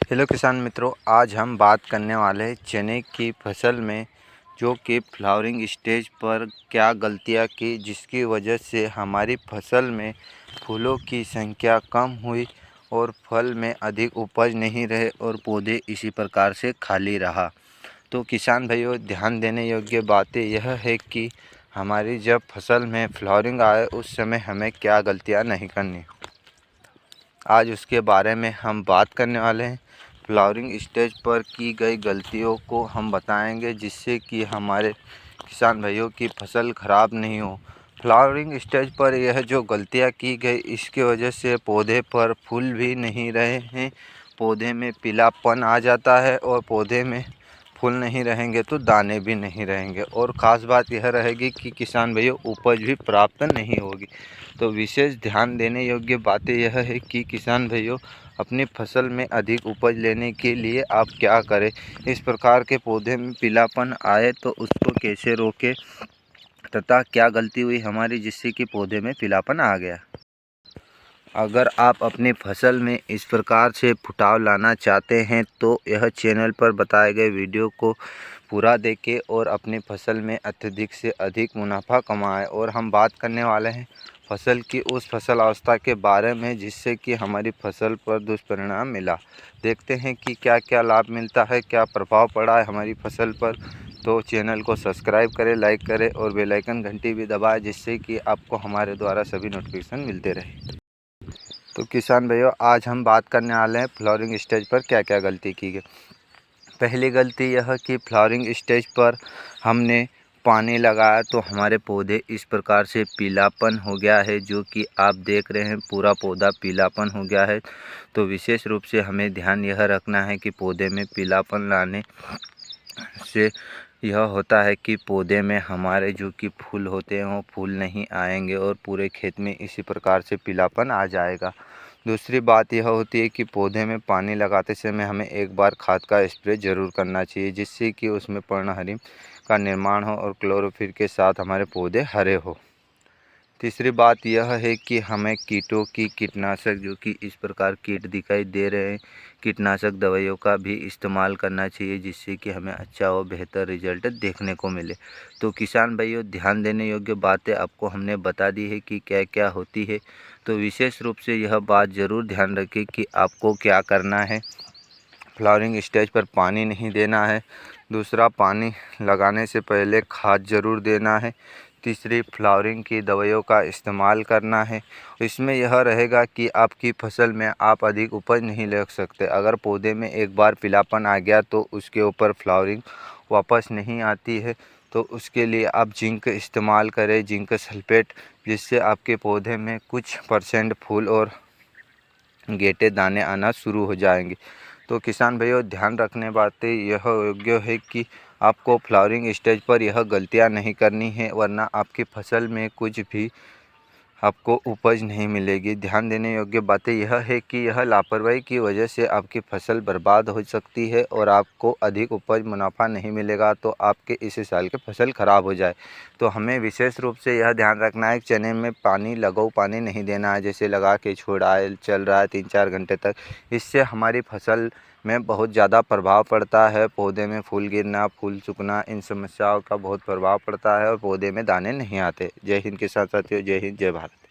Hello किसान मित्रों, आज हम बात करने वाले हैं चने की फसल में जो कि फ्लावरिंग स्टेज पर क्या गलतियां की जिसकी वजह से हमारी फसल में फूलों की संख्या कम हुई और फल में अधिक उपज नहीं रहे और पौधे इसी प्रकार से खाली रहा। तो किसान भाइयों, ध्यान देने योग्य बातें यह है कि हमारी जब फसल में फ्लावरिंग आए उस समय हमें क्या गलतियाँ नहीं करनी, आज उसके बारे में हम बात करने वाले हैं। फ्लावरिंग स्टेज पर की गई गलतियों को हम बताएंगे जिससे कि हमारे किसान भाइयों की फसल ख़राब नहीं हो। फ्लावरिंग स्टेज पर यह जो गलतियां की गई इसके वजह से पौधे पर फूल भी नहीं रहे हैं, पौधे में पीलापन आ जाता है और पौधे में फूल नहीं रहेंगे तो दाने भी नहीं रहेंगे और ख़ास बात यह रहेगी कि किसान भाइयों उपज भी प्राप्त नहीं होगी। तो विशेष ध्यान देने योग्य बातें यह है कि किसान भाइयों, अपनी फसल में अधिक उपज लेने के लिए आप क्या करें, इस प्रकार के पौधे में पीलापन आए तो उसको कैसे रोकें तथा क्या गलती हुई हमारी जिससे कि पौधे में पीलापन आ गया। अगर आप अपनी फसल में इस प्रकार से फुटाव लाना चाहते हैं तो यह चैनल पर बताए गए वीडियो को पूरा देखें और अपनी फसल में अत्यधिक से अधिक मुनाफा कमाएं। और हम बात करने वाले हैं फसल की उस फसल अवस्था के बारे में जिससे कि हमारी फसल पर दुष्परिणाम मिला। देखते हैं कि क्या क्या लाभ मिलता है, क्या प्रभाव पड़ा है हमारी फसल पर। तो चैनल को सब्सक्राइब करें, लाइक करें और बेल आइकन घंटी भी दबाएं जिससे कि आपको हमारे द्वारा सभी नोटिफिकेशन मिलते रहे। तो किसान भाइयों, आज हम बात करने वाले हैं फ्लावरिंग स्टेज पर क्या क्या गलती की गई। पहली गलती यह कि फ्लावरिंग स्टेज पर हमने पानी लगाया तो हमारे पौधे इस प्रकार से पीलापन हो गया है, जो कि आप देख रहे हैं पूरा पौधा पीलापन हो गया है। तो विशेष रूप से हमें ध्यान यह रखना है कि पौधे में पीलापन लाने से यह होता है कि पौधे में हमारे जो कि फूल होते हैं वो फूल नहीं आएंगे और पूरे खेत में इसी प्रकार से पीलापन आ जाएगा। दूसरी बात यह होती है कि पौधे में पानी लगाते समय हमें एक बार खाद का स्प्रे ज़रूर करना चाहिए जिससे कि उसमें पर्णहरिम का निर्माण हो और क्लोरोफिल के साथ हमारे पौधे हरे हो। तीसरी बात यह है कि हमें कीटों की कीटनाशक जो कि इस प्रकार कीट दिखाई दे रहे हैं, कीटनाशक दवाइयों का भी इस्तेमाल करना चाहिए जिससे कि हमें अच्छा और बेहतर रिजल्ट देखने को मिले। तो किसान भाइयों, ध्यान देने योग्य बातें आपको हमने बता दी है कि क्या क्या होती है। तो विशेष रूप से यह बात ज़रूर ध्यान रखें कि आपको क्या करना है। फ्लावरिंग स्टेज पर पानी नहीं देना है। दूसरा, पानी लगाने से पहले खाद ज़रूर देना है। तीसरी, फ्लावरिंग की दवाइयों का इस्तेमाल करना है। इसमें यह रहेगा कि आपकी फसल में आप अधिक उपज नहीं ले सकते। अगर पौधे में एक बार पीलापन आ गया तो उसके ऊपर फ्लावरिंग वापस नहीं आती है। तो उसके लिए आप जिंक इस्तेमाल करें, जिंक सल्फेट, जिससे आपके पौधे में कुछ परसेंट फूल और गेटे दाने आना शुरू हो जाएंगे। तो किसान भाइयों, ध्यान रखने बातें यह योग्य है कि आपको फ्लावरिंग स्टेज पर यह गलतियां नहीं करनी है, वरना आपकी फसल में कुछ भी आपको उपज नहीं मिलेगी। ध्यान देने योग्य बातें यह है कि यह लापरवाही की वजह से आपकी फसल बर्बाद हो सकती है और आपको अधिक उपज मुनाफा नहीं मिलेगा तो आपके इस साल की फसल ख़राब हो जाए। तो हमें विशेष रूप से यह ध्यान रखना है कि चने में पानी लगाओ पानी नहीं देना है, जैसे लगा के छोड़ा है चल रहा है 3-4 घंटे तक। इससे हमारी फसल में बहुत ज़्यादा प्रभाव पड़ता है, पौधे में फूल गिरना, फूल सूखना, इन समस्याओं का बहुत प्रभाव पड़ता है और पौधे में दाने नहीं आते। जय हिंद किसान साथियों, जय हिंद, जय भारत।